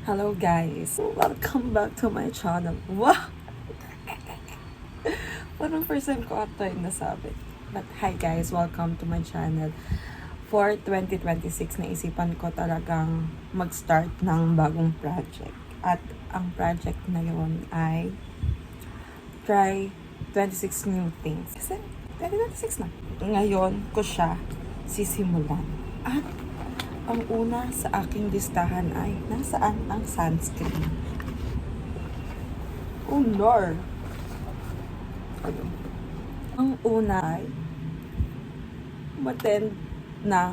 Hello guys! Welcome back to my channel. Wow! Parang first time ko ata yung nasabi. But hi guys, welcome to my channel. For 2026, naisipan ko talagang mag-start ng bagong project. At ang project na yun ay try 26 new things. Kasi 2026 na. Ngayon ko siya sisimulan. At ang una sa aking listahan ay nasaan ang sunscreen. Oh Lord! Ayun. Ang una ay umattend ng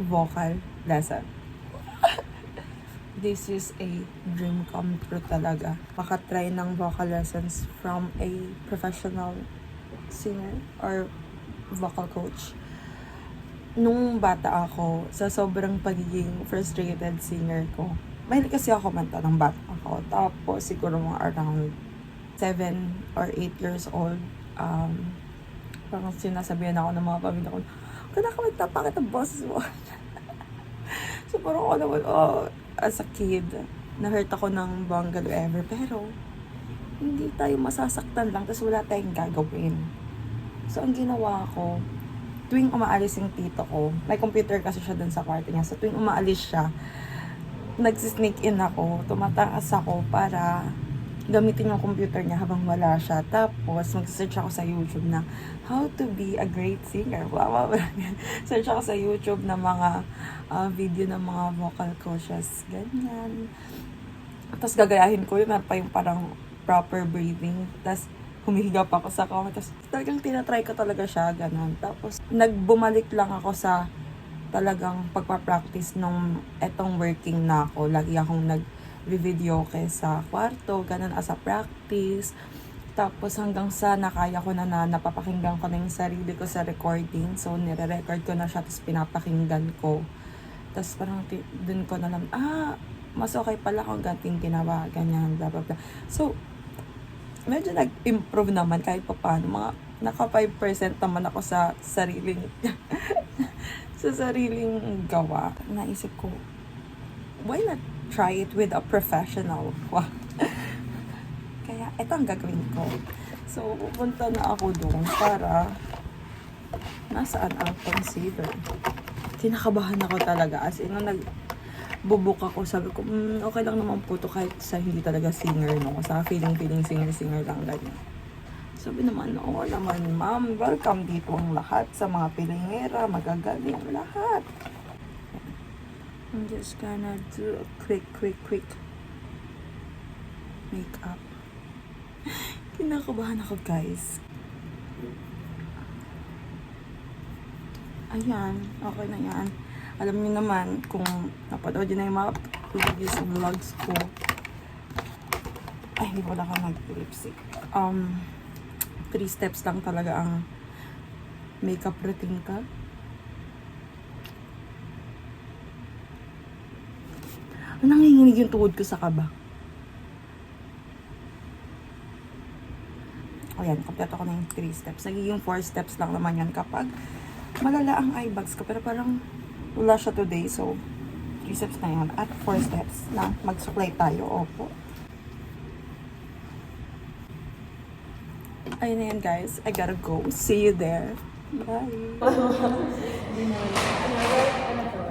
vocal lesson. This is a dream come true talaga. Makatry ng vocal lessons from a professional singer or vocal coach. Nung bata ako, sa sobrang pagiging frustrated singer ko, mahilig kasi ako kumanta ng bata ako. Tapos siguro mga around 7 or 8 years old, parang sinasabihan ako ng mga pamilya ko, kaya kumanta, bakit ang boses mo? So parang ako naman, as a kid, na-hurt ako ng bangalo ever. Pero, hindi tayo masasaktan lang, tapos wala tayong gagawin. So ang ginawa ko, tuwing umaalis yung tito ko, may computer kasi siya dun sa kwarto niya. So tuwing umaalis siya, nagsisneak in ako, tumataas ako para gamitin yung computer niya habang wala siya. Tapos mag-search ako sa YouTube na how to be a great singer. Wow. Search ako sa YouTube na mga video ng mga vocal coaches. Ganyan. Tapos gagayahin ko yun. Meron pa yung parang proper breathing. Tapos humihiga pa ako sa kama. Tapos talagang tinatry ko talaga siya. Ganun. Tapos nagbumalik lang ako sa talagang pagpa-practice nung etong working na ako. Lagi akong nag-video sa kwarto. Ganun as a practice. Tapos hanggang sa nakaya ko na napapakinggan ko na yung sarili ko sa recording. So nire-record ko na siya. Tapos pinapakinggan ko. Tapos parang dun ko na lang, mas okay pala kung ganting ginawa. Ganyan, blah blah blah. So, medyo nag-improve naman kahit pa paano. Mga naka 5% naman ako sa sariling sa sariling gawa. Naisip ko, why not try it with a professional? Wow. Kaya ito ang gagawin ko. So pupunta na ako doon para nasaan ang concealer. Kinakabahan ako talaga. As in, bubuk ako, sabi ko, okay lang naman po to kahit sa hindi talaga singer, no? Sa feeling singer lang, ganyan. Sabi naman, oo naman, ma'am, welcome dito ang lahat sa mga pilingera, magagaling lahat. I'm just gonna do a quick makeup. Kinakabahan ako, guys. Ayan, okay na yan. Alam niyo naman, kung napanood yun na yung mga previous vlogs ko, ay, hindi ko wala ka nag-lipstick. 3 steps lang talaga ang makeup routine ka. Nanginginig yung tuhod ko sa kaba. Ayan, kompleto ko na yung 3 steps. Nagiging 4 steps lang naman yan kapag malala ang eye bags ko. Pero parang wala siya today, so 3 steps na yan. At 4 steps na mag-supply tayo. Opo. Ayun na yan, guys. I gotta go. See you there. Bye.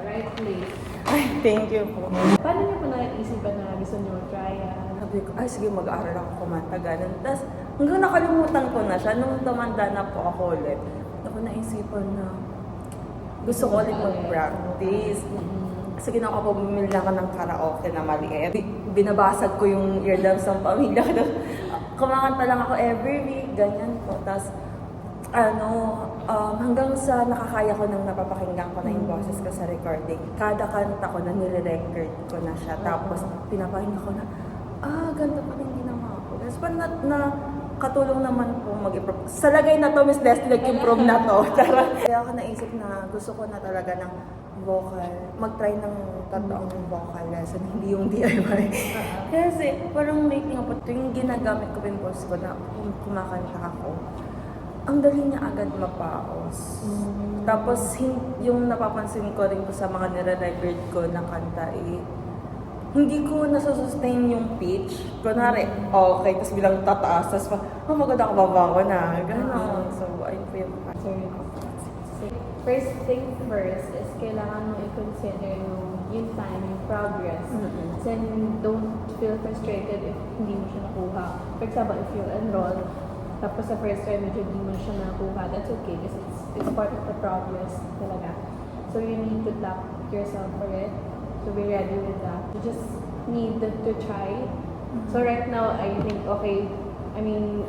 Right place. Ay, thank you po. Paano niyo po naisipan na gusto niyo try? Sabi ko, ay sige, mag-aaral ako kumanta. Ganun. Tapos, hanggang nakalimutan ko na siya. Nung tumanda na po ako ulit, ako naisipan na gusto ko ulit mag-practice. Kasi ginawa ko, bumili ako ng karaoke na maliit. Binabasag ko yung eardrums ng pamilya ko. Kumakanta lang ako every week, ganyan po. Tapos, hanggang sa nakakaya ko nang napapakinggan ko na yung boses ko sa recording. Kada kanta ko na nire-record ko na siya. Tapos, pinapakinggan ko na, ganda pa rin ginawa ko. Tapos, katulong naman po mag-improve. Sa lagay na to, Miss Leslie, nag-improve na to. Kaya ako naisip na gusto ko na talaga ng vocal, mag-try ng totoong vocal lesson, hindi yung DIY. Kasi parang lately nga po, yung ginagamit ko yung voice ko na kumakanta ako, ang dali niya agad mapaos. Tapos yung napapansin ko rin po sa mga nire-record ko na kanta, hindi ko nasusustain yung pitch. Kunwari, okay, tapos bilang tataas, tapos pa, oh, maganda ka babango na. Ganon. So, ayun po yung So, first thing first is kailangan mo i-consider yung time, yung progress. Then, don't feel frustrated if hindi mo siya nakuha. For example, if you enroll, tapos sa first time medyo hindi mo siya nakuha, that's okay because it's part of the progress talaga. So, you need to tap yourself for it to be ready with that. You just need to try. So, right now, I think, okay, I mean,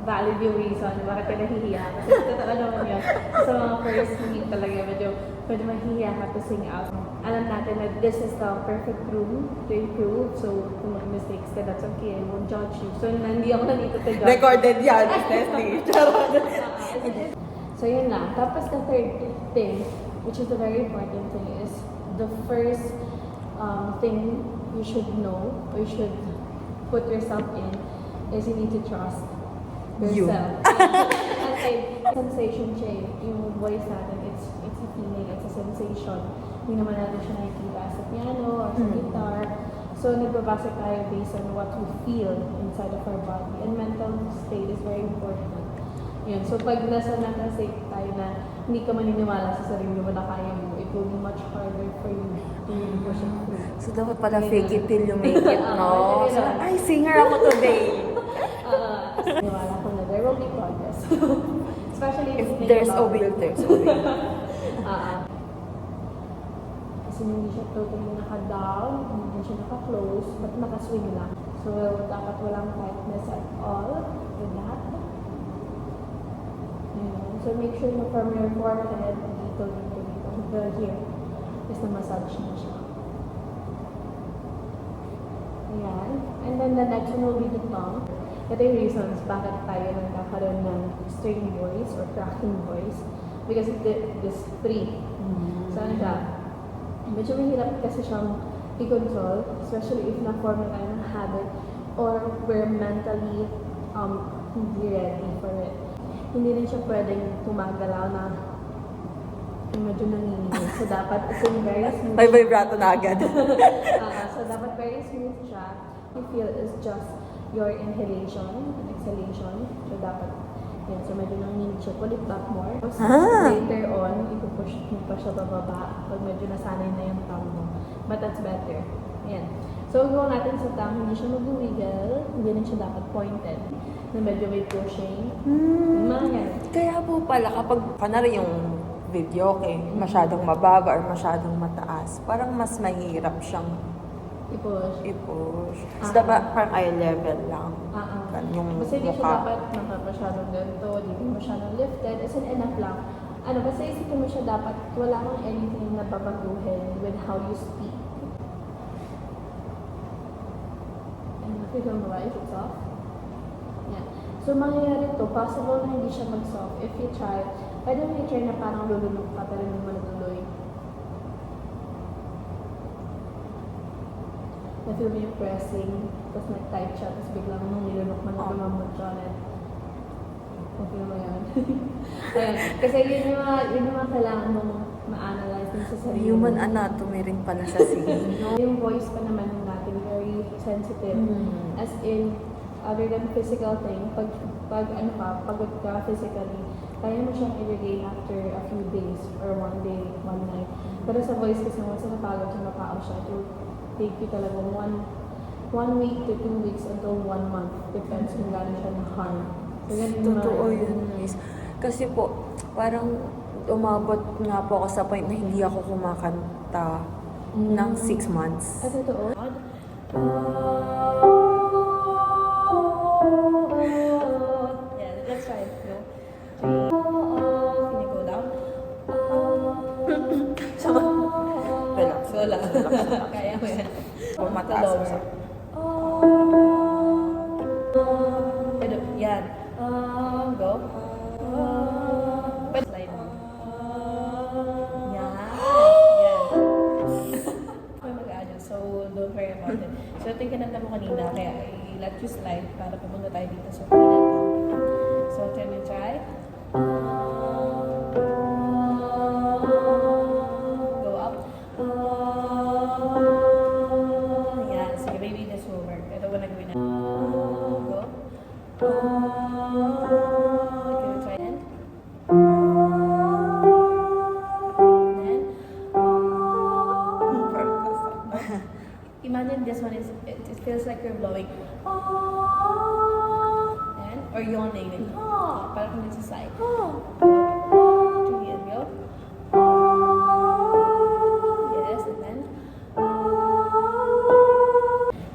valid yung reason bakit ka nahihiya. Kasi totoo naman yun. Sa mga first meet talaga, medyo mahihiya ka to sing out. Alam natin na this is the perfect room to improve. So, kung mag-mistakes ka, that's okay. I won't judge you. So, hindi ako nandito to judge. recorded yan, Leslie. Charot. So, yun lang. Tapos, the third thing, which is the very important thing, is the first thing you should know, or you should put yourself in, is you need to trust yourself. Kasi sensation siya yung voice natin, it's a feeling, it's a sensation. Hindi naman natin siya nakikita sa piano or sa guitar. So, nagbabasa tayo based on what we feel inside of our body. And mental state is very important. Yun. So, pag nasa state tayo na hindi ka maniniwala sa sarili mo na kaya mo, it will be much harder for you to really push it through. So, dapat pala fake it till you make it, no? So, ay, singer ako today. Niwala ko na there will be progress. Especially If there's a will, there's a way. Kasi hindi siya totally naka-down, hindi siya naka-close, but naka-swing lang. So, dapat walang tightness at all with that. So, make sure na from your forehead, dito, here, is na-massage na siya. Ayan. And then the next one will be the tongue. Ito yung reasons bakit tayo nagkakaroon ng strained voice or cracking voice. Because of this three. So, ano siya? Medyo mahirap kasi siyang i-control, especially if na-form na tayo ng habit or we're mentally hindi ready for it. Hindi rin siya pwedeng tumagalaw na medyo nanginginig. So, dapat it's very smooth. May vibrato na agad. So, dapat very smooth siya. You feel is just your inhalation and exhalation. So, dapat, yan. So, medyo nanginginig siya. Pull it back more. Tapos, later on, ipupush mo pa siya bababa pag medyo nasanay na yung tongue mo. But that's better. Ayan. So, gawin natin sa tongue, hindi siya mag-wiggle, hindi rin siya dapat pointed. Na medyo may pushing. Mga yan. Kaya po pala, kapag kanari yung video, okay, masyadong mababa or masyadong mataas, parang mas mahirap siyang I-push. i-push. So, dapat parang eye level lang. Yung Kasi hindi siya mukha. dapat masyadong ganito, hindi masyadong lifted, as in enough lang. Ano, basta isipin mo siya dapat wala kang anything na babaguhin with how you speak. And feel mo ba? Is it soft? Yeah. So, mangyayari to, possible na hindi siya mag-soft. If you try, pwede mo i-try na parang lulunok ka, pero hindi mo natuloy. Na-feel mo yung pressing, tapos nag-tight siya, tapos biglang nung nilunok mo na lumamot siya ulit. Okay mo yan. Ayun. Kasi yun yung mga kailangan mong ma-analyze din sa sarili. Human anatomy rin pala sa singing. Yung voice pa naman natin, very sensitive. As in, other than physical thing, pag ano ka, pagod ka physically, kaya mo siyang i-regain after a few days or one day, one night. Pero sa voice kasi once na napagod siya, napao siya, it will take you talaga one week to 2 weeks until 1 month. Depends kung gano'n siya na-harm. So, Totoo yun, miss. Kasi po, parang umabot nga po ako sa point na hindi ako kumakanta ng 6 months. Ah, totoo? Yeah, let's try it. No? Can you go down? Relax. Wala. Kaya mo yan. O mataas mo sa... Yan. Go. Slide mo. Yan. Yan. May mag-adjust. So, don't worry about it. So, ito yung kinanta mo kanina. Kaya, i-let you slide para pumunta tayo dito sa pinaka. So, can you try? Go up. Yan. kailangan this one is, it feels like you're blowing. Ah, and, or yawning. Like, ah, parang kung nagsasay. Ah, to the end, go. Yes, and then,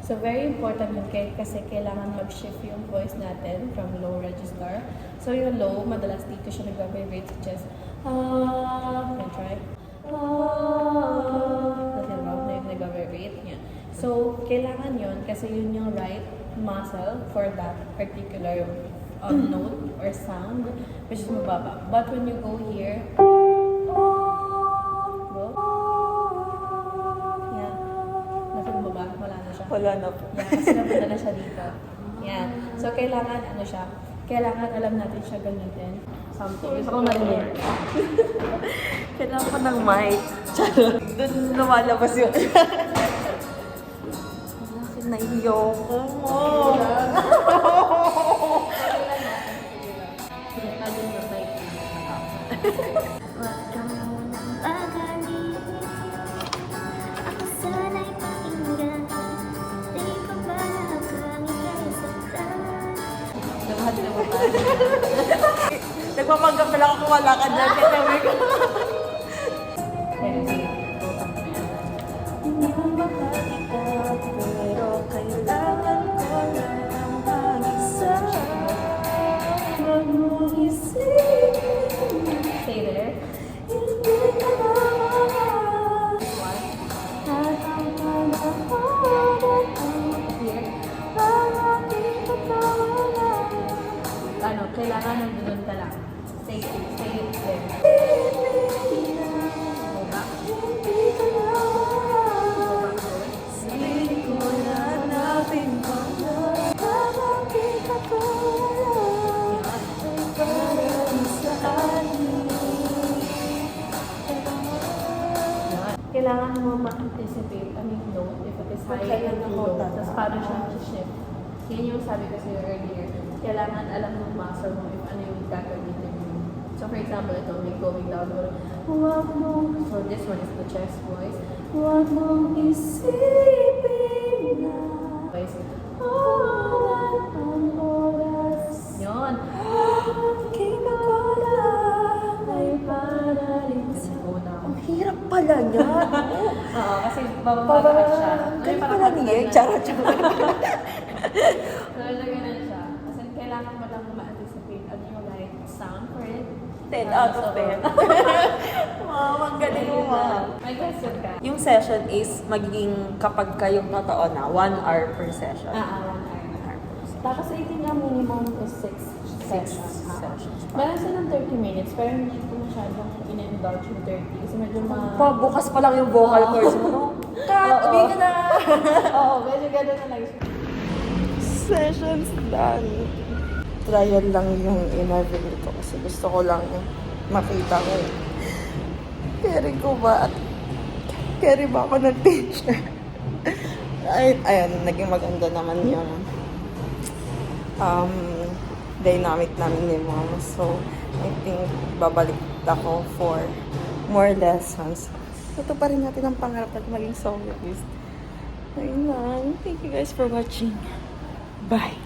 so very important yun kasi kailangan mag-shift yung voice natin from low register. So yung low, madalas dito siya nag-vibrate sa chest. Can try. Nothing wrong na yung nag-vibrate. Yeah. So kailangan yun kasi yun yung right muscle for that particular note or sound which is mababa. But when you go here, go. Yeah. Nasa baba, wala na siya. Wala na po. Yeah, kasi napunta na siya dito. Yan. So, kailangan, ano siya, kailangan alam natin siya gamitin. Something. Gusto ko marinig. Kailangan ko ng mic. Charot. Doon lumalabas yung... Nahiyoko mo. Huwag kang munang magaling. Ako sana'y pakinggan. Di pa ba nakangiti sa taas? Lahat na ba? Nagpapanggap na lang ako wala ka dyan. Kaya sabi ko. Pero kailangan ko lang mag-isa. Huwag mong isipin. Stay there. Hindi ka naman. One. At ang panahonan Here. ang aking pagkawalan. Ano, kailangan nandun ka lang. Stay there. Go back. Hindi ka naman. Hindi ko na natin pala. Ang aking pagkawalan ay parang sa akin. Kailangan mo ma-anticipate ang note if it is high Kailangan and mo low. tata. Tapos paano siya shift. Yan yung sabi ko sa'yo earlier. Kailangan alam ng muscle mo if ano yung gagamitin mo. So for example, ito, may going down. Huwag mo. So this one is the chest voice. Huwag mong isipin na Voice. oras ang oras. Yun. Aking pagkawalan ay paraling sa... Go down. Ang hirap pala niya. Oo, kasi bababa siya. Ganun pala niya. Charot. So, ganun siya. Kasi kailangan mo lang ma-anticipate ano yung right sound for it. 10 out of 10. Ma'am, ang galing mo, ma'am. May question ka? Yung session is magiging kapag kayong totoo na 1 hour per session. 1 hour. Tapos I think ang minimum is 6 sessions. sessions. Meron silang 30 minutes, pero hindi ko masyadong in-indulge yung 30 kasi medyo Bukas pa lang yung vocal cords mo, no? Cut! Oo. Uwi ka na! Oo, medyo gano'n na lang siya. Sessions done. Trial lang yung in-avail ko kasi gusto ko lang makita ko. Carry ko ba? Carry ba ako ng teacher? Ayun, naging maganda naman yung dynamic namin ni Mom. So, I think babalik ako for more lessons. Ito pa rin natin ang pangarap at maging soloist. Ayun lang. Thank you guys for watching. Bye!